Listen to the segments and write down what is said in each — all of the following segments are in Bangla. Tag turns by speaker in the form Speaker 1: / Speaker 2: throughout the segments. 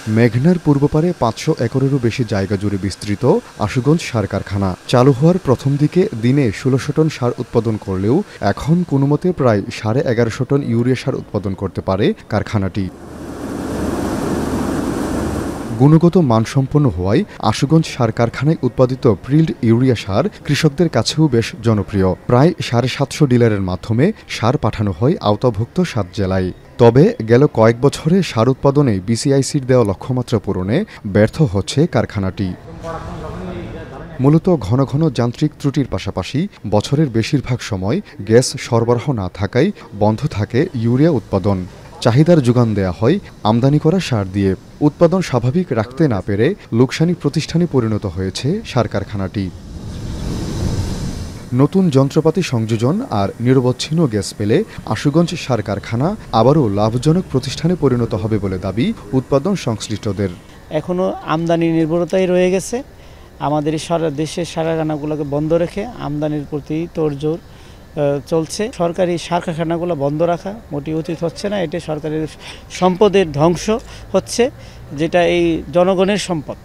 Speaker 1: মেঘনার পূর্বপারে ৫০০ একরেরও বেশি জায়গা জুড়ে বিস্তৃত আশুগঞ্জ সার কারখানা চালু হওয়ার প্রথম দিকে দিনে ১৬০০ টন সার উৎপাদন করলেও এখন কোনোমতে প্রায় ১১৫০ টন ইউরিয়া সার উৎপাদন করতে পারে কারখানাটি। গুণগত মানসম্পন্ন হওয়ায় আশুগঞ্জ সার কারখানায় উৎপাদিত প্রিল্ড ইউরিয়া সার কৃষকদের কাছেও বেশ জনপ্রিয়। প্রায় ৭৫০ ডিলারের মাধ্যমে সার পাঠানো হয় আওতাভুক্ত ৭ জেলায়। তবে গেল কয়েক বছরে সার উৎপাদনে বিসিআইসির দেওয়া লক্ষ্যমাত্রা পূরণে ব্যর্থ হচ্ছে কারখানাটি। মূলত ঘন ঘন যান্ত্রিক ত্রুটির পাশাপাশি বছরের বেশিরভাগ সময় গ্যাস সরবরাহ না থাকায় বন্ধ থাকে ইউরিয়া উৎপাদন। চাহিদার যোগান দেয়া হয় আমদানি করা সার দিয়ে। উৎপাদন স্বাভাবিক রাখতে না পেরে লোকসানি প্রতিষ্ঠানে পরিণত হয়েছে সার কারখানাটি। নতুন যন্ত্রপাতি সংযোজন আর নিরবচ্ছিন্ন গ্যাস পেলে আশুগঞ্জ সার কারখানা আবারও লাভজনক প্রতিষ্ঠানে পরিণত হবে বলে দাবি উৎপাদন সংশ্লিষ্টদের।
Speaker 2: এখনও আমদানি নির্ভরতাই রয়ে গেছে। আমাদের সারা দেশের সার কারখানাগুলোকে বন্ধ রেখে আমদানির প্রতি তোড়জোড় চলছে। সরকারি সার কারখানাগুলো বন্ধ রাখা মোটেই উচিত হচ্ছে না। এটা সরকারের সম্পদের ধ্বংস হচ্ছে, যেটা এই জনগণের সম্পদ।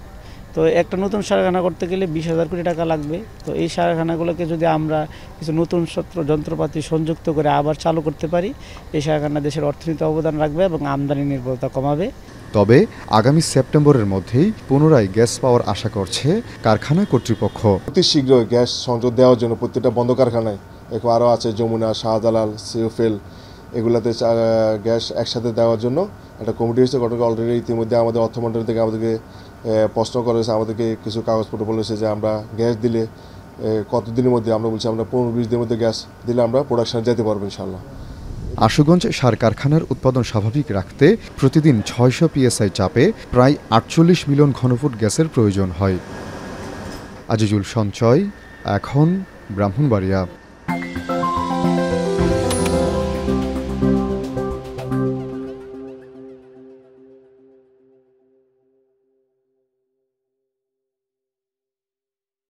Speaker 2: তো একটা নতুন সার কারখানা করতে গেলে ২০,০০০ কোটি টাকা লাগবে। তো এই সার কারখানাগুলোকে যদি আমরা কিছু নতুন যন্ত্রপাতি সংযুক্ত করে আবার চালু করতে পারি, এই সার কারখানা দেশের অর্থনীতিতে অবদান রাখবে এবং আমদানি নির্ভরতা কমাবে।
Speaker 1: তবে আগামী সেপ্টেম্বরের মধ্যেই পুনরায় গ্যাস পাওয়ার আশা করছে কারখানা কর্তৃপক্ষ।
Speaker 3: অতি শীঘ্রই গ্যাস সংযোগ দেওয়ার জন্য প্রত্যেকটা বন্ধ কারখানায়, এখন আরও আছে যমুনা, শাহজালাল, সিওফেল, এগুলাতে গ্যাস একসাথে দেওয়ার জন্য একটা কমিটি হয়েছে গঠন। অলরেডি ইতিমধ্যে আমাদের অর্থ মন্ত্রণালয় থেকে আমাদেরকে প্রশ্ন করেছে, আমাদেরকে কিছু কাগজপত্র বলেছে যে আমরা গ্যাস দিলে কতদিনের মধ্যে, আমরা বলছি আমরা ১৫-২০ দিনের মধ্যে গ্যাস দিলে আমরা প্রোডাকশনে যেতে পারবো ইনশাল্লাহ।
Speaker 1: আশুগঞ্জ সার কারখানার উৎপাদন স্বাভাবিক রাখতে প্রতিদিন ৬০০ পিএসআই চাপে প্রায় ৪৮ মিলিয়ন ঘনফুট গ্যাসের প্রয়োজন হয়। আজিজুল সঞ্চয়, এখন ব্রাহ্মণবাড়িয়া।